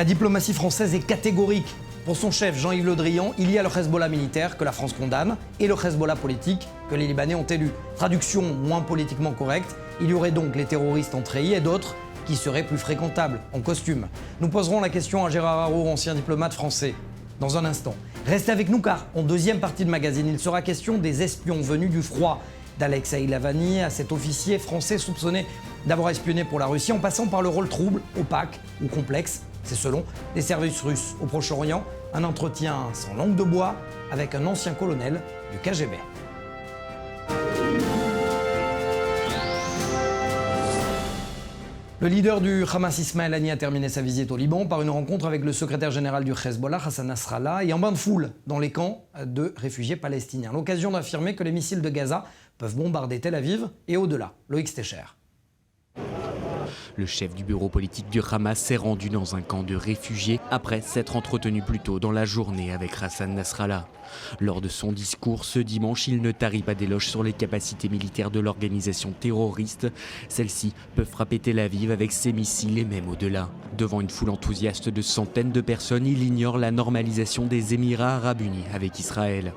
La diplomatie française est catégorique. Pour son chef Jean-Yves Le Drian, il y a le Hezbollah militaire que la France condamne et le Hezbollah politique que les Libanais ont élu. Traduction moins politiquement correcte, il y aurait donc les terroristes en treillis et d'autres qui seraient plus fréquentables, en costume. Nous poserons la question à Gérard Araud, ancien diplomate français, dans un instant. Restez avec nous car, en deuxième partie de magazine, il sera question des espions venus du froid, d'Alexei Navalny à cet officier français soupçonné d'avoir espionné pour la Russie, en passant par le rôle trouble, opaque ou complexe, c'est selon, des services russes au Proche-Orient. Un entretien sans langue de bois avec un ancien colonel du KGB. Le leader du Hamas, Ismaël Haniyeh, a terminé sa visite au Liban par une rencontre avec le secrétaire général du Hezbollah, Hassan Nasrallah, et en bain de foule dans les camps de réfugiés palestiniens. L'occasion d'affirmer que les missiles de Gaza peuvent bombarder Tel Aviv et au-delà. Loïc Stecher. Le chef du bureau politique du Hamas s'est rendu dans un camp de réfugiés après s'être entretenu plus tôt dans la journée avec Hassan Nasrallah. Lors de son discours ce dimanche, il ne tarit pas d'éloges sur les capacités militaires de l'organisation terroriste. Celles-ci peuvent frapper Tel Aviv avec ses missiles et même au-delà. Devant une foule enthousiaste de centaines de personnes, il ignore la normalisation des Émirats arabes unis avec Israël.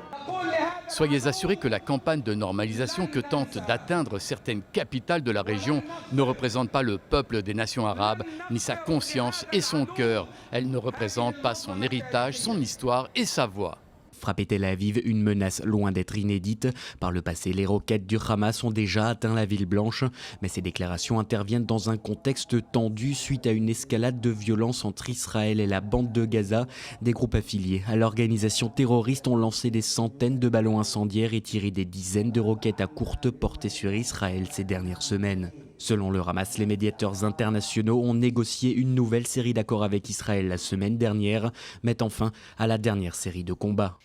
Soyez assurés que la campagne de normalisation que tentent d'atteindre certaines capitales de la région ne représente pas le peuple des nations arabes, ni sa conscience et son cœur. Elle ne représente pas son héritage, son histoire et sa voix. Frapper Tel Aviv, une menace loin d'être inédite. Par le passé, les roquettes du Hamas ont déjà atteint la ville blanche, mais ces déclarations interviennent dans un contexte tendu suite à une escalade de violence entre Israël et la bande de Gaza. Des groupes affiliés à l'organisation terroriste ont lancé des centaines de ballons incendiaires et tiré des dizaines de roquettes à courte portée sur Israël ces dernières semaines. Selon le Hamas, les médiateurs internationaux ont négocié une nouvelle série d'accords avec Israël la semaine dernière, mettant fin à la dernière série de combats.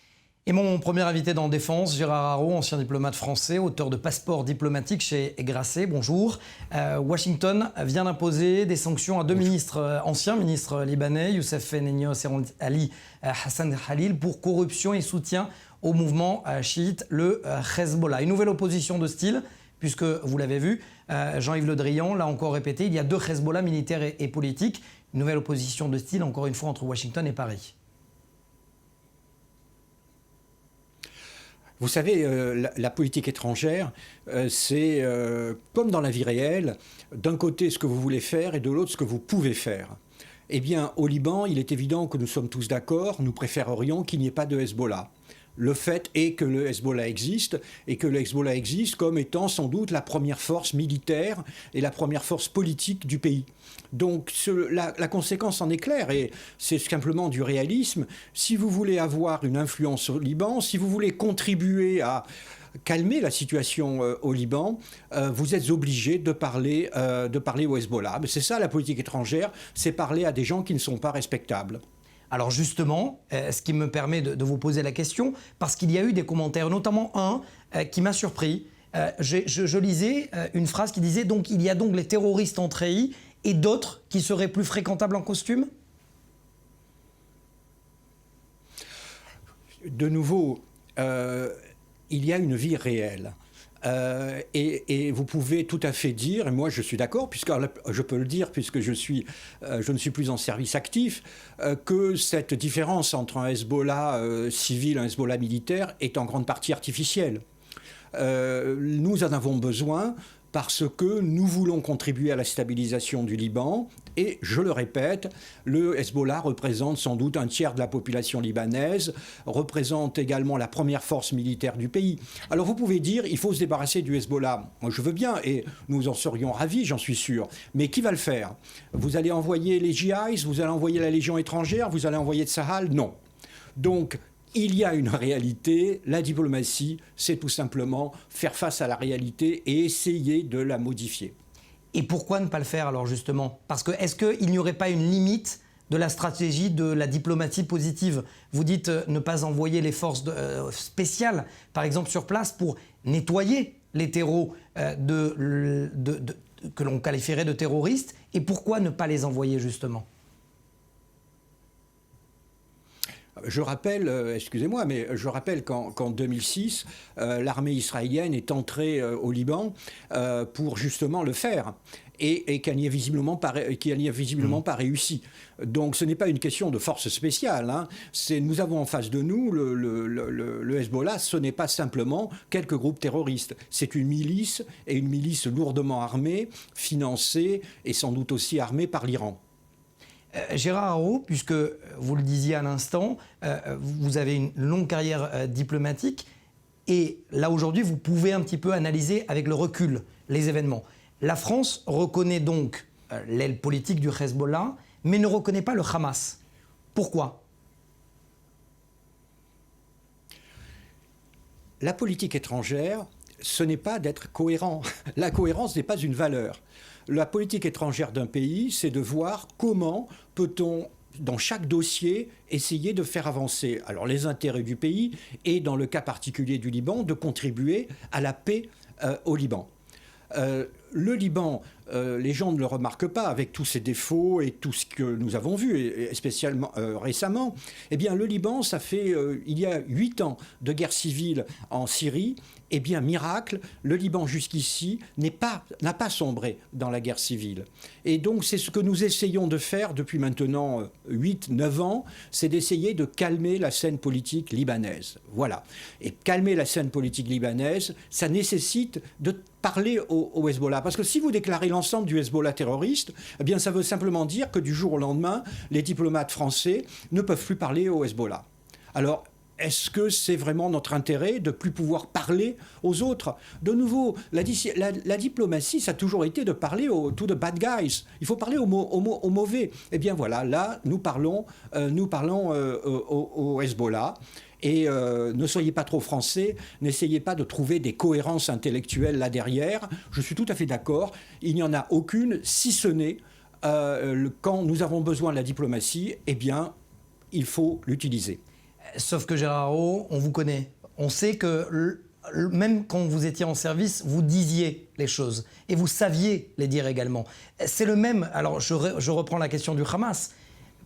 Et mon premier invité dans Défense, Gérard Araud, ancien diplomate français, auteur de Passeport diplomatique chez Grasset. Bonjour. Washington vient d'imposer des sanctions à deux ministres, anciens ministres libanais, Youssef Nennios et Ali Hassan Khalil, pour corruption et soutien au mouvement chiite, le Hezbollah. Une nouvelle opposition de style, puisque vous l'avez vu, Jean-Yves Le Drian l'a encore répété, il y a deux Hezbollah militaires et politiques. Une nouvelle opposition de style, encore une fois, entre Washington et Paris. Vous savez, la politique étrangère, c'est comme dans la vie réelle, d'un côté ce que vous voulez faire et de l'autre ce que vous pouvez faire. Eh bien, au Liban, il est évident que nous sommes tous d'accord, nous préférerions qu'il n'y ait pas de Hezbollah. Le fait est que le Hezbollah existe, et que le Hezbollah existe comme étant sans doute la première force militaire et la première force politique du pays. Donc la conséquence en est claire, et c'est simplement du réalisme. Si vous voulez avoir une influence au Liban, si vous voulez contribuer à calmer la situation au Liban, vous êtes obligé de parler au Hezbollah. Mais c'est ça la politique étrangère, c'est parler à des gens qui ne sont pas respectables. Alors justement, ce qui me permet de vous poser la question, parce qu'il y a eu des commentaires, notamment un qui m'a surpris. Je lisais une phrase qui disait donc il y a donc les terroristes en treillis et d'autres qui seraient plus fréquentables en costume. De nouveau, il y a une vie réelle. Et vous pouvez tout à fait dire, et moi je suis d'accord, puisque je peux le dire puisque je ne suis plus en service actif, que cette différence entre un Hezbollah civil et un Hezbollah militaire est en grande partie artificielle. Nous en avons besoin parce que nous voulons contribuer à la stabilisation du Liban. Et, je le répète, le Hezbollah représente sans doute un tiers de la population libanaise, représente également la première force militaire du pays. Alors vous pouvez dire, il faut se débarrasser du Hezbollah. Moi je veux bien, et nous en serions ravis, j'en suis sûr. Mais qui va le faire? Vous allez envoyer les GIs, vous allez envoyer la Légion étrangère, vous allez envoyer Tsahal? Non. Donc, il y a une réalité, la diplomatie, c'est tout simplement faire face à la réalité et essayer de la modifier. Et pourquoi ne pas le faire alors justement? Parce que est-ce qu'il n'y aurait pas une limite de la stratégie de la diplomatie positive? Vous dites ne pas envoyer les forces spéciales, par exemple sur place, pour nettoyer les terreaux que l'on qualifierait de terroristes. Et pourquoi ne pas les envoyer justement? Je rappelle, excusez-moi, mais je rappelle qu'en 2006, l'armée israélienne est entrée au Liban pour justement le faire. Et qu'elle n'y a visiblement pas réussi. Donc ce n'est pas une question de force spéciale. Hein. Nous avons en face de nous le Hezbollah, ce n'est pas simplement quelques groupes terroristes. C'est une milice, et une milice lourdement armée, financée et sans doute aussi armée par l'Iran. Gérard Araud, puisque vous le disiez à l'instant, vous avez une longue carrière diplomatique, et là aujourd'hui vous pouvez un petit peu analyser avec le recul les événements. La France reconnaît donc l'aile politique du Hezbollah, mais ne reconnaît pas le Hamas. Pourquoi ? La politique étrangère, ce n'est pas d'être cohérent. La cohérence n'est pas une valeur. La politique étrangère d'un pays, c'est de voir comment peut-on, dans chaque dossier, essayer de faire avancer les intérêts du pays et, dans le cas particulier du Liban, de contribuer à la paix au Liban. Le Liban, les gens ne le remarquent pas, avec tous ses défauts et tout ce que nous avons vu, et spécialement récemment. Eh bien, le Liban, ça fait, il y a 8 ans de guerre civile en Syrie. Eh bien, miracle, le Liban jusqu'ici n'a pas sombré dans la guerre civile. Et donc, c'est ce que nous essayons de faire depuis maintenant 8-9 ans, c'est d'essayer de calmer la scène politique libanaise. Voilà. Et calmer la scène politique libanaise, ça nécessite de parler au Hezbollah. Parce que si vous déclarez l'ensemble du Hezbollah terroriste, eh bien, ça veut simplement dire que du jour au lendemain, les diplomates français ne peuvent plus parler au Hezbollah. Alors, est-ce que c'est vraiment notre intérêt de ne plus pouvoir parler aux autres ? De nouveau, la diplomatie, ça a toujours été de parler to the bad guys. Il faut parler aux mauvais. Eh bien voilà, là, nous parlons au Hezbollah. Et ne soyez pas trop français, n'essayez pas de trouver des cohérences intellectuelles là derrière. Je suis tout à fait d'accord, il n'y en a aucune, si ce n'est quand nous avons besoin de la diplomatie, eh bien, il faut l'utiliser. Sauf que Gérard Araud, on vous connaît. On sait que même quand vous étiez en service, vous disiez les choses. Et vous saviez les dire également. C'est le même... Alors, je reprends la question du Hamas.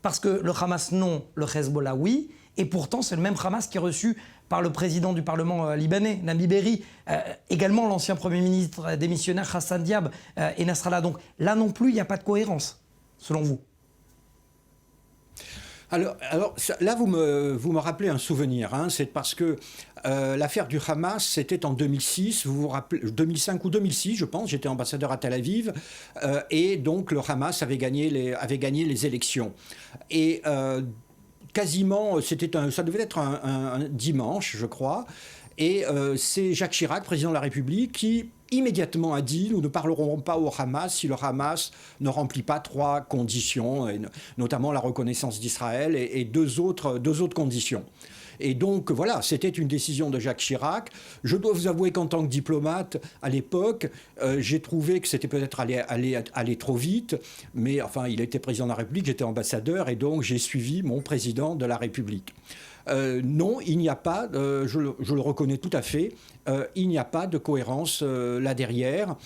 Parce que le Hamas, non. Le Hezbollah, oui. Et pourtant, c'est le même Hamas qui est reçu par le président du Parlement libanais, Nabi Berri. Également, l'ancien Premier ministre démissionnaire, Hassan Diab et Nasrallah. Donc là non plus, il n'y a pas de cohérence, selon vous. Alors là, vous me rappelez un souvenir. Hein, c'est parce que l'affaire du Hamas, c'était en 2006, vous vous rappelez, 2005 ou 2006, je pense. J'étais ambassadeur à Tel Aviv. Et donc, le Hamas avait gagné les élections. Et quasiment, ça devait être un dimanche, je crois. Et c'est Jacques Chirac, président de la République, qui immédiatement a dit « Nous ne parlerons pas au Hamas si le Hamas ne remplit pas 3 conditions, et notamment la reconnaissance d'Israël et deux autres conditions ». Et donc, voilà, c'était une décision de Jacques Chirac. Je dois vous avouer qu'en tant que diplomate, à l'époque, j'ai trouvé que c'était peut-être aller trop vite. Mais enfin, il était président de la République, j'étais ambassadeur, et donc j'ai suivi mon président de la République. Non, il n'y a pas, je le reconnais tout à fait, il n'y a pas de cohérence là derrière.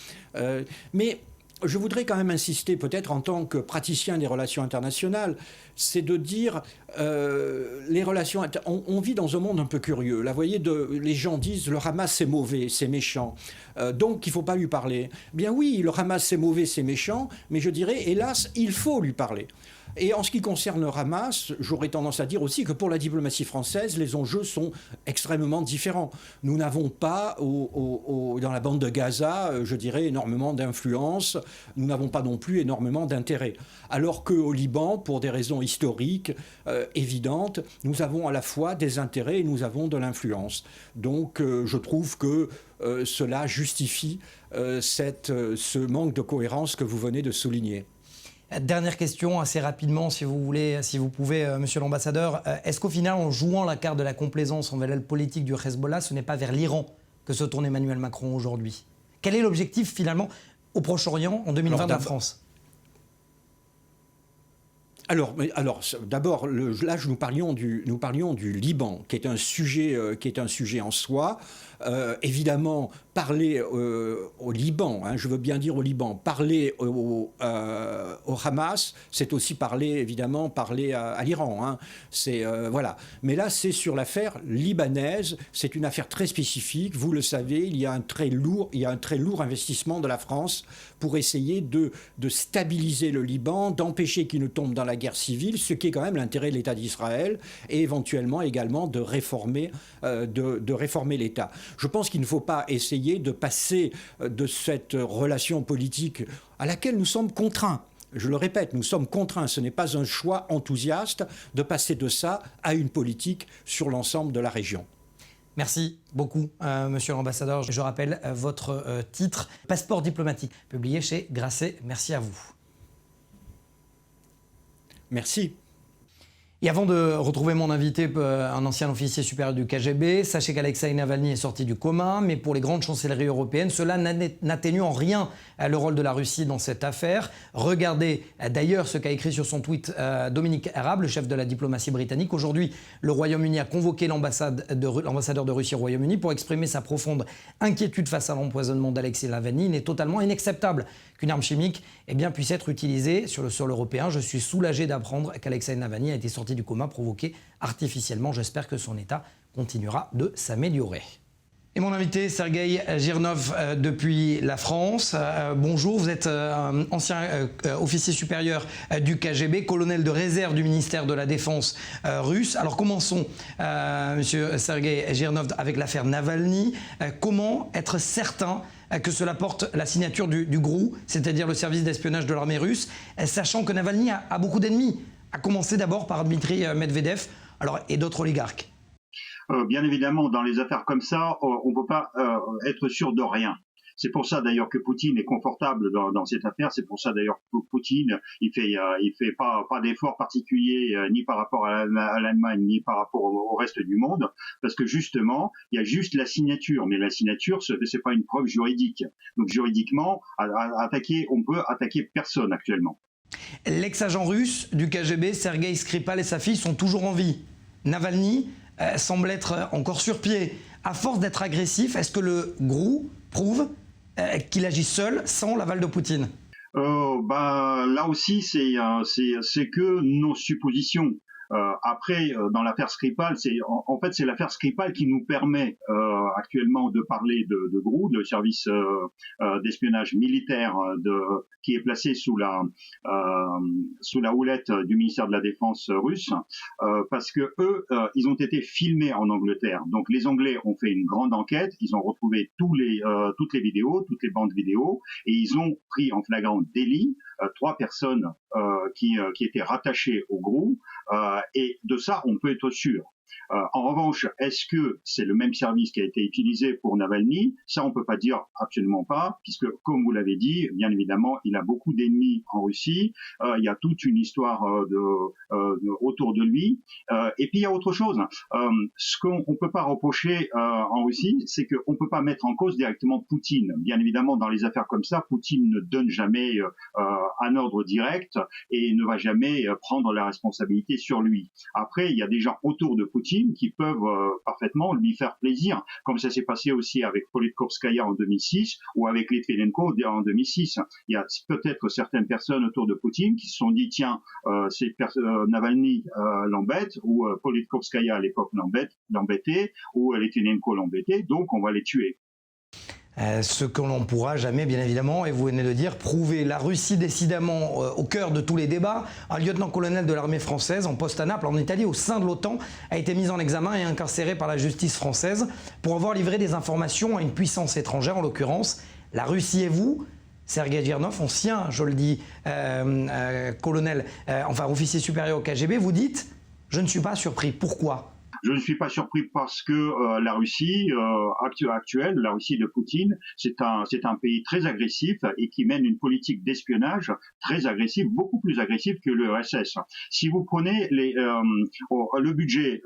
Mais je voudrais quand même insister, peut-être en tant que praticien des relations internationales, c'est de dire, les relations, on vit dans un monde un peu curieux. Là, vous voyez, les gens disent, le Hamas c'est mauvais, c'est méchant, donc il ne faut pas lui parler. Bien oui, le Hamas c'est mauvais, c'est méchant, mais je dirais, hélas, il faut lui parler. Et en ce qui concerne le Hamas, j'aurais tendance à dire aussi que pour la diplomatie française, les enjeux sont extrêmement différents. Nous n'avons pas, dans la bande de Gaza, je dirais, énormément d'influence. Nous n'avons pas non plus énormément d'intérêt. Alors qu'au Liban, pour des raisons historiques évidentes, nous avons à la fois des intérêts et nous avons de l'influence. Donc je trouve que cela justifie ce manque de cohérence que vous venez de souligner. Dernière question, assez rapidement, si vous pouvez, monsieur l'ambassadeur. Est-ce qu'au final, en jouant la carte de la complaisance envers l'aile politique du Hezbollah, ce n'est pas vers l'Iran que se tourne Emmanuel Macron aujourd'hui ? Quel est l'objectif, finalement, au Proche-Orient en 2020 de la France ? Alors d'abord, là, nous parlions du Liban, qui est un sujet en soi. Évidemment, parler au Liban, je veux bien dire au Liban, parler au Hamas, c'est aussi parler à l'Iran. Voilà. Mais là, c'est sur l'affaire libanaise. C'est une affaire très spécifique. Vous le savez, il y a un très lourd investissement de la France pour essayer de stabiliser le Liban, d'empêcher qu'il ne tombe dans la guerre civile, ce qui est quand même l'intérêt de l'État d'Israël, et éventuellement également de réformer l'État. Je pense qu'il ne faut pas essayer de passer de cette relation politique à laquelle nous sommes contraints. Je le répète, nous sommes contraints. Ce n'est pas un choix enthousiaste de passer de ça à une politique sur l'ensemble de la région. Merci beaucoup, monsieur l'ambassadeur. Je rappelle votre titre, Passeport diplomatique, publié chez Grasset. Merci à vous. Merci. Et avant de retrouver mon invité, un ancien officier supérieur du KGB, sachez qu'Alexeï Navalny est sorti du coma, mais pour les grandes chancelleries européennes, cela n'atténue en rien le rôle de la Russie dans cette affaire. Regardez d'ailleurs ce qu'a écrit sur son tweet Dominique Raab, le chef de la diplomatie britannique. Aujourd'hui, le Royaume-Uni a convoqué l'ambassadeur de Russie au Royaume-Uni pour exprimer sa profonde inquiétude face à l'empoisonnement d'Alexeï Navalny. Il est totalement inacceptable qu'une arme chimique puisse être utilisée sur le sol européen. Je suis soulagé d'apprendre qu'Alexeï Navalny a été sorti du coma provoqué artificiellement. J'espère que son état continuera de s'améliorer. Et mon invité, Sergueï Girnov, depuis la France. Bonjour, vous êtes ancien officier supérieur du KGB, colonel de réserve du ministère de la Défense russe. Alors commençons, monsieur Sergueï Girnov, avec l'affaire Navalny. Comment être certain que cela porte la signature du GRU, c'est-à-dire le service d'espionnage de l'armée russe, sachant que Navalny a beaucoup d'ennemis, à commencer d'abord par Dmitri Medvedev et d'autres oligarques? Bien évidemment, dans les affaires comme ça, on ne peut pas être sûr de rien. C'est pour ça d'ailleurs que Poutine est confortable dans cette affaire. C'est pour ça d'ailleurs que Poutine, il fait pas d'effort particulier ni par rapport à l'Allemagne ni par rapport au reste du monde, parce que justement, il y a juste la signature, mais la signature, c'est pas une preuve juridique. Donc juridiquement, on peut attaquer personne actuellement. L'ex-agent russe du KGB, Sergueï Skripal, et sa fille sont toujours en vie. Navalny semble être encore sur pied. À force d'être agressif, est-ce que le GRU prouve qu'il agit seul, sans l'aval de Poutine? Là aussi, c'est que nos suppositions. Après, dans l'affaire Skripal, en fait c'est l'affaire Skripal qui nous permet actuellement de parler de GRU, le service d'espionnage militaire qui est placé sous la houlette du ministère de la Défense russe, parce que eux, ils ont été filmés en Angleterre. Donc les Anglais ont fait une grande enquête, ils ont retrouvé toutes les vidéos, toutes les bandes vidéo, et ils ont pris en flagrant délit 3 personnes qui étaient rattachées au GRU, et de ça, on peut être sûr. En revanche, est-ce que c'est le même service qui a été utilisé pour Navalny? Ça, on peut pas dire, absolument pas, puisque, comme vous l'avez dit, bien évidemment, il a beaucoup d'ennemis en Russie. Il y a toute une histoire autour de lui. Et puis, il y a autre chose. Ce qu'on peut pas reprocher en Russie, c'est qu'on peut pas mettre en cause directement Poutine. Bien évidemment, dans les affaires comme ça, Poutine ne donne jamais un ordre direct et ne va jamais prendre la responsabilité sur lui. Après, il y a des gens autour de Poutine qui peuvent parfaitement lui faire plaisir, comme ça s'est passé aussi avec Politkovskaya en 2006 ou avec Litvinenko en 2006. Il y a peut-être certaines personnes autour de Poutine qui se sont dit tiens, Navalny l'embête, ou Politkovskaya à l'époque l'embêtait, ou Litvinenko l'embêtait, donc on va les tuer. Ce que l'on ne pourra jamais, bien évidemment, et vous venez de dire, prouver. La Russie, décidément, au cœur de tous les débats. Un lieutenant-colonel de l'armée française, en poste à Naples, en Italie, au sein de l'OTAN, a été mis en examen et incarcéré par la justice française pour avoir livré des informations à une puissance étrangère, en l'occurrence la Russie. Et vous, Sergueï Girnov, ancien, je le dis, officier supérieur au KGB, vous dites « Je ne suis pas surpris ». Pourquoi ? Je ne suis pas surpris parce que la Russie actuelle, la Russie de Poutine, c'est un pays très agressif et qui mène une politique d'espionnage très agressive, beaucoup plus agressive que l'URSS. Si vous prenez le budget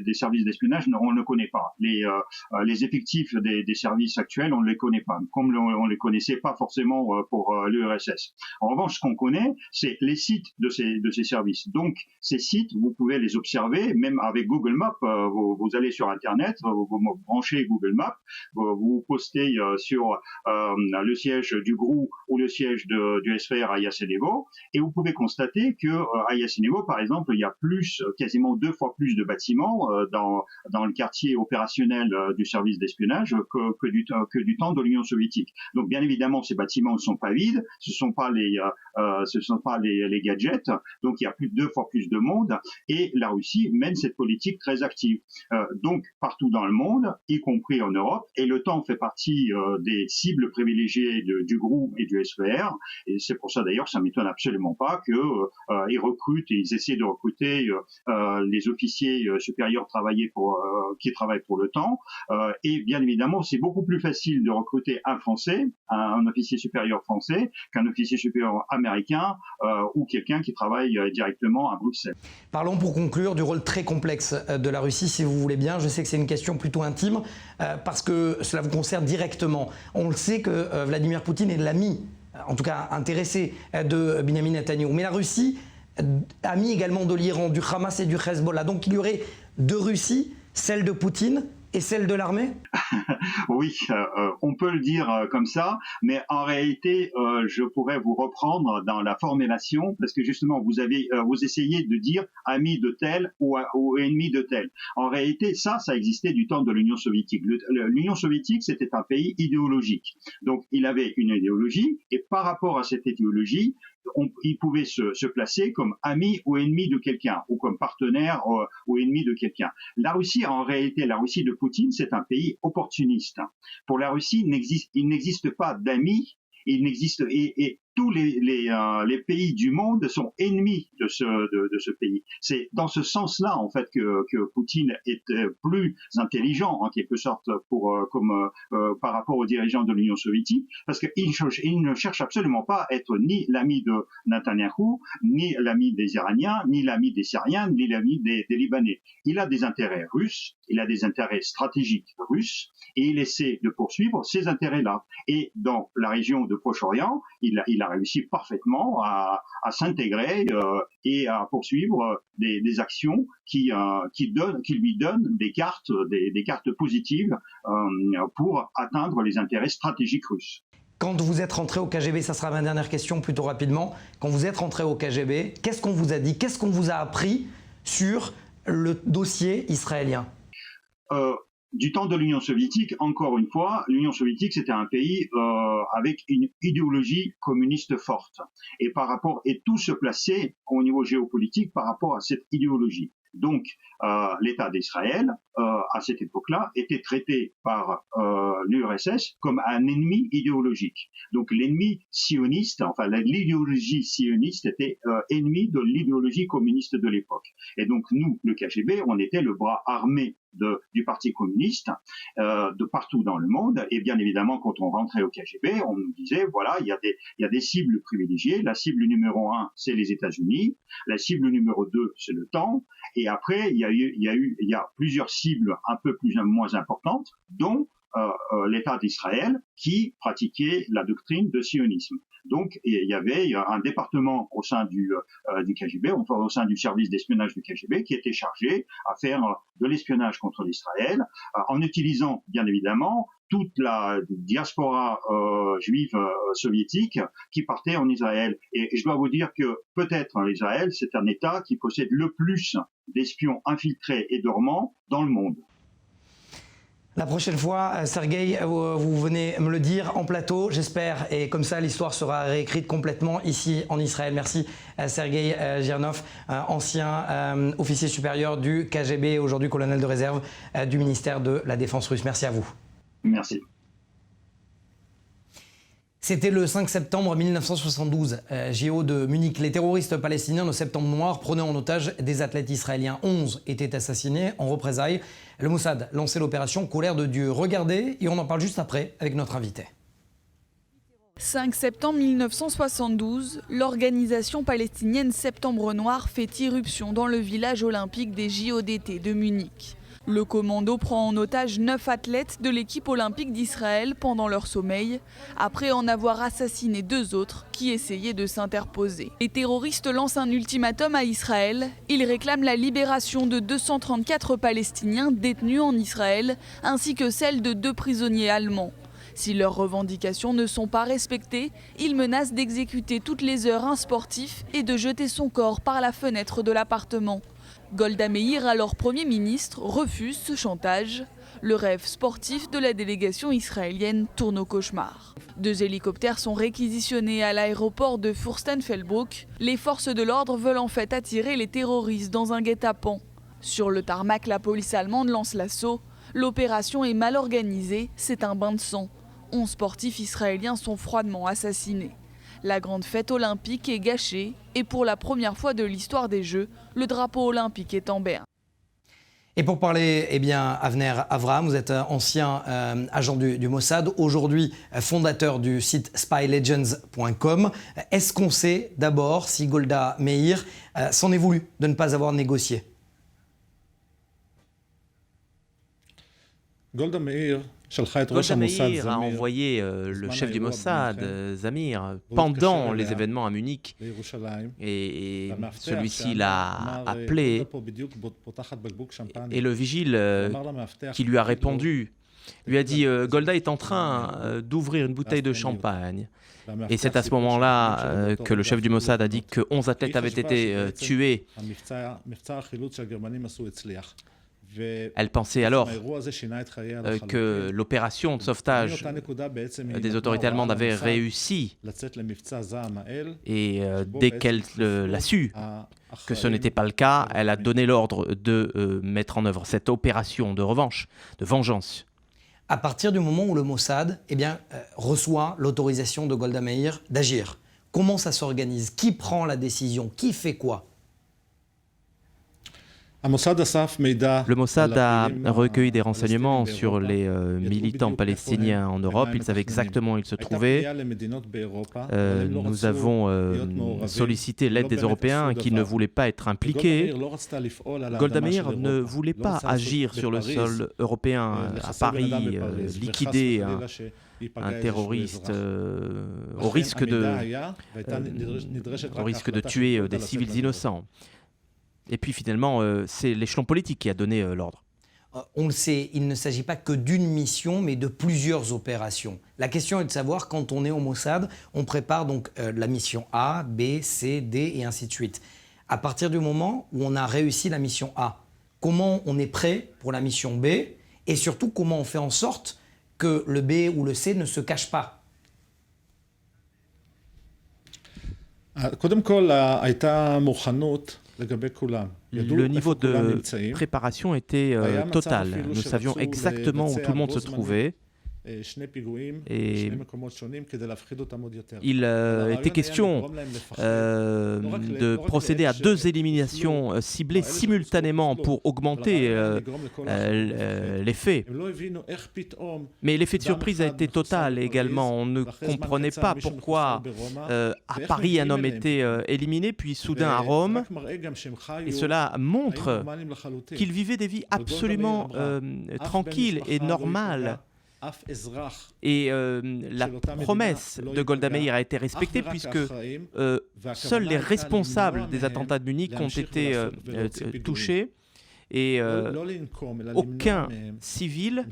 des services d'espionnage, on ne le connaît pas. Les effectifs des services actuels, on ne les connaît pas, comme on ne les connaissait pas forcément pour l'URSS. En revanche, ce qu'on connaît, c'est les sites de ces services. Donc, ces sites, vous pouvez les observer, même avec Google Maps. Vous allez sur Internet, vous branchez Google Maps, vous postez sur le siège du GRU ou le siège du SVR à Yasenevo, et vous pouvez constater que à Yasenevo, par exemple, il y a quasiment 2 fois plus de bâtiments dans le quartier opérationnel du service d'espionnage que du temps de l'Union soviétique. Donc, bien évidemment, ces bâtiments ne sont pas vides, ce ne sont pas les gadgets, donc il y a plus de 2 fois plus de monde, et la Russie mène cette politique très active. Donc, partout dans le monde, y compris en Europe, et l'OTAN fait partie des cibles privilégiées du GRU et du SVR, et c'est pour ça d'ailleurs que ça ne m'étonne absolument pas qu'ils recrutent et ils essaient de recruter les officiers supérieurs qui travaillent pour l'OTAN, et bien évidemment, c'est beaucoup plus facile de recruter un Français, un officier supérieur français, qu'un officier supérieur américain ou quelqu'un qui travaille directement à Bruxelles. Parlons pour conclure du rôle très complexe de la Russie, si vous voulez bien. Je sais que c'est une question plutôt intime parce que cela vous concerne directement. On le sait que Vladimir Poutine est l'ami, en tout cas intéressé, de Benyamin Netanyahou. Mais la Russie, ami également de l'Iran, du Hamas et du Hezbollah. Donc il y aurait 2 Russies, celle de Poutine et celle de l'armée? Oui, on peut le dire comme ça, mais en réalité, je pourrais vous reprendre dans la formulation, parce que justement, vous essayez de dire ami de tel ou ennemi de tel. En réalité, ça existait du temps de l'Union soviétique. L'Union soviétique, c'était un pays idéologique. Donc, il avait une idéologie, et par rapport à cette idéologie, il pouvait se placer comme ami ou ennemi de quelqu'un, ou comme partenaire ou ennemi de quelqu'un. La Russie, en réalité, la Russie de Poutine, c'est un pays opportuniste. Pour la Russie, il n'existe pas d'amis, et tous les pays du monde sont ennemis de ce pays. C'est dans ce sens-là, en fait, que Poutine est plus intelligent, en quelque sorte, par rapport aux dirigeants de l'Union soviétique, parce qu'il ne cherche absolument pas à être ni l'ami de Netanyahou, ni l'ami des Iraniens, ni l'ami des Syriens, ni l'ami des Libanais. Il a des intérêts russes, il a des intérêts stratégiques russes, et il essaie de poursuivre ces intérêts-là. Et dans la région de Proche-Orient, il a réussi parfaitement à s'intégrer et à poursuivre des actions qui lui donnent des cartes positives pour atteindre les intérêts stratégiques russes. Quand vous êtes rentré au KGB, ça sera ma dernière question plutôt rapidement, quand vous êtes rentré au KGB, qu'est-ce qu'on vous a dit, qu'est-ce qu'on vous a appris sur le dossier israélien? Du temps de l'Union soviétique, encore une fois, l'Union soviétique, c'était un pays avec une idéologie communiste forte. Et tout se plaçait au niveau géopolitique par rapport à cette idéologie. Donc, l'État d'Israël, à cette époque-là, était traité par l'URSS comme un ennemi idéologique. Donc, l'ennemi sioniste, enfin, l'idéologie sioniste était ennemie de l'idéologie communiste de l'époque. Et donc, nous, le KGB, on était le bras armé du Parti communiste de partout dans le monde. Et bien évidemment, quand on rentrait au KGB, on nous disait, voilà, il y a des cibles privilégiées. La cible numéro 1, c'est les États-Unis. La cible numéro 2, c'est l'OTAN. Et après, il y a plusieurs cibles un peu moins importantes, dont l'État d'Israël qui pratiquait la doctrine de sionisme. Donc, il y avait un département au sein du KGB, enfin au sein du service d'espionnage du KGB, qui était chargé à faire de l'espionnage contre l'Israël, en utilisant, bien évidemment, toute la diaspora juive soviétique qui partait en Israël. Et je dois vous dire que peut-être l'Israël, c'est un État qui possède le plus d'espions infiltrés et dormants dans le monde. La prochaine fois, Sergueï, vous venez me le dire en plateau, j'espère, et comme ça l'histoire sera réécrite complètement ici en Israël. Merci Sergueï Girnov, ancien officier supérieur du KGB, aujourd'hui colonel de réserve du ministère de la Défense russe. Merci à vous. Merci. C'était le 5 septembre 1972, JO de Munich. Les terroristes palestiniens de Septembre Noir prenaient en otage des athlètes israéliens. 11 étaient assassinés en représailles. Le Mossad lançait l'opération Colère de Dieu. Regardez, et on en parle juste après avec notre invité. 5 septembre 1972, l'organisation palestinienne Septembre Noir fait irruption dans le village olympique des JO d'été de Munich. Le commando prend en otage 9 athlètes de l'équipe olympique d'Israël pendant leur sommeil, après en avoir assassiné 2 autres qui essayaient de s'interposer. Les terroristes lancent un ultimatum à Israël. Ils réclament la libération de 234 Palestiniens détenus en Israël, ainsi que celle de 2 prisonniers allemands. Si leurs revendications ne sont pas respectées, ils menacent d'exécuter toutes les heures un sportif et de jeter son corps par la fenêtre de l'appartement. Golda Meir, alors Premier ministre, refuse ce chantage. Le rêve sportif de la délégation israélienne tourne au cauchemar. 2 hélicoptères sont réquisitionnés à l'aéroport de Fürstenfeldbruck. Les forces de l'ordre veulent en fait attirer les terroristes dans un guet-apens. Sur le tarmac, la police allemande lance l'assaut. L'opération est mal organisée, c'est un bain de sang. 11 sportifs israéliens sont froidement assassinés. La grande fête olympique est gâchée et pour la première fois de l'histoire des Jeux, le drapeau olympique est en berne. Et pour parler, Avner Avraham, vous êtes ancien agent du Mossad, aujourd'hui fondateur du site spylegends.com. Est-ce qu'on sait d'abord si Golda Meir s'en est voulu de ne pas avoir négocié? Golda Meir a envoyé le chef du Mossad, Zamir, pendant les événements à Munich, et celui-ci l'a appelé, et le vigile qui lui a répondu lui a dit « Golda est en train d'ouvrir une bouteille de champagne ». Et c'est à ce moment-là que le chef du Mossad a dit que 11 athlètes avaient été tués. Elle pensait alors que l'opération de sauvetage des autorités allemandes avait réussi. Et dès qu'elle l'a su que ce n'était pas le cas, elle a donné l'ordre de mettre en œuvre cette opération de revanche, de vengeance. À partir du moment où le Mossad reçoit l'autorisation de Golda Meir d'agir, comment ça s'organise? Qui prend la décision? Qui fait quoi? Le Mossad a recueilli des renseignements sur les militants palestiniens en Europe. Ils savaient exactement où ils se trouvaient. Nous avons sollicité l'aide des Européens qui ne voulaient pas être impliqués. Golda Meir ne voulait pas agir sur le sol européen à Paris, liquider un terroriste au risque de tuer des civils innocents. Et puis finalement, c'est l'échelon politique qui a donné l'ordre. On le sait, il ne s'agit pas que d'une mission, mais de plusieurs opérations. La question est de savoir, quand on est au Mossad, on prépare donc la mission A, B, C, D et ainsi de suite. À partir du moment où on a réussi la mission A, comment on est prêt pour la mission B? Et surtout, comment on fait en sorte que le B ou le C ne se cache pas? Le niveau de préparation était total. Nous savions exactement où tout le monde se trouvait. Et il était question de procéder à 2 éliminations ciblées simultanément pour augmenter l'effet. Mais l'effet de surprise a été total également. On ne comprenait pas pourquoi à Paris un homme était éliminé, puis soudain à Rome. Et cela montre qu'ils vivaient des vies absolument tranquilles et normales. Et la promesse de Golda Meir a été respectée puisque seuls les responsables des attentats de Munich ont été touchés et aucun civil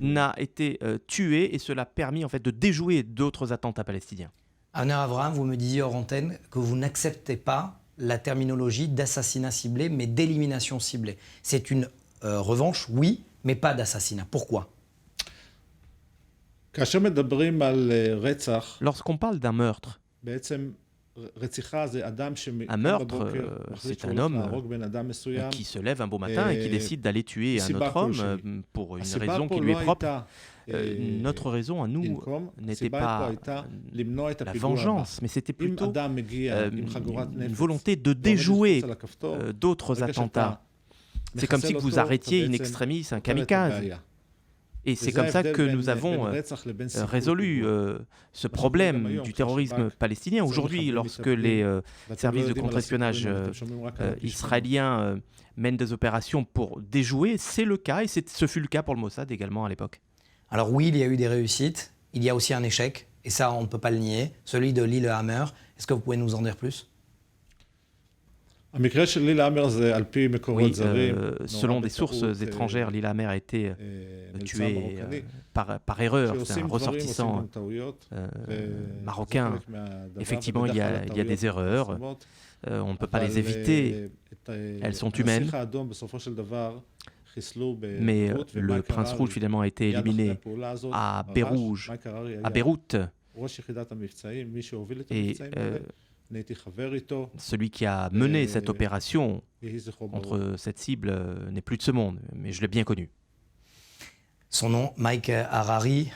n'a été tué et cela a permis en fait de déjouer d'autres attentats palestiniens. Avner Avraham, vous me disiez hors antenne que vous n'acceptez pas la terminologie d'assassinat ciblé mais d'élimination ciblée. C'est une revanche, oui, mais pas d'assassinat. Pourquoi ? Lorsqu'on parle d'un meurtre, un meurtre, c'est un homme qui se lève un beau matin et qui décide d'aller tuer un autre homme pour une raison qui lui est propre. notre raison à nous n'était pas la vengeance, mais c'était plutôt une volonté de déjouer d'autres attentats. C'est comme si vous arrêtiez in extremis un kamikaze. Et c'est comme ça que nous avons résolu ce problème du terrorisme palestinien. Aujourd'hui, lorsque les services de contre-espionnage israéliens mènent des opérations pour déjouer, c'est le cas, et ce fut le cas pour le Mossad également à l'époque. Alors oui, il y a eu des réussites, il y a aussi un échec, et ça on ne peut pas le nier, celui de Lillehammer. Est-ce que vous pouvez nous en dire plus ? Oui, selon des sources étrangères, Lillehammer a été tué par erreur. C'est un ressortissant marocain. Effectivement, il y a des erreurs. On ne peut pas les éviter. Elles sont humaines. Mais le Prince Rouge, finalement, a été éliminé à Beyrouth. Et celui qui a mené cette opération contre cette cible n'est plus de ce monde, mais je l'ai bien connu. Son nom, Mike Harari,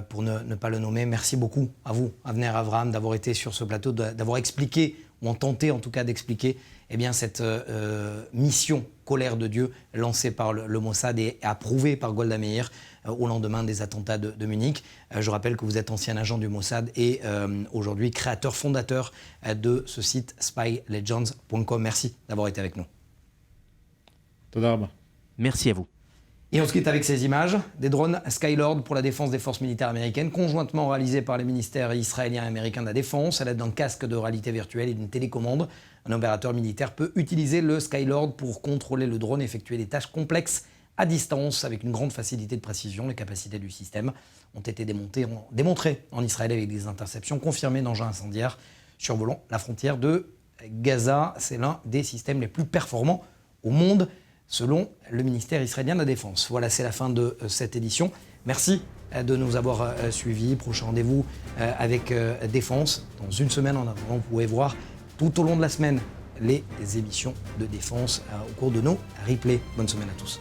pour ne pas le nommer. Merci beaucoup à vous, Avner Avraham, d'avoir été sur ce plateau, d'avoir expliqué, ou en tenté en tout cas d'expliquer cette mission colère de Dieu lancée par le Mossad et approuvée par Golda Meir au lendemain des attentats de Munich. Je rappelle que vous êtes ancien agent du Mossad et aujourd'hui créateur, fondateur de ce site spylegends.com. Merci d'avoir été avec nous. Merci à vous. Et on se quitte avec ces images, des drones Skylord pour la défense des forces militaires américaines, conjointement réalisés par les ministères israéliens et américains de la Défense, à l'aide d'un casque de réalité virtuelle et d'une télécommande. Un opérateur militaire peut utiliser le Skylord pour contrôler le drone et effectuer des tâches complexes à distance avec une grande facilité de précision. Les capacités du système ont été démontrées en Israël avec des interceptions confirmées d'engins incendiaires survolant la frontière de Gaza. C'est l'un des systèmes les plus performants au monde, selon le ministère israélien de la Défense. Voilà, c'est la fin de cette édition. Merci de nous avoir suivis. Prochain rendez-vous avec Défense. Dans une semaine en avant, vous pouvez voir tout au long de la semaine les émissions de Défense au cours de nos replays. Bonne semaine à tous.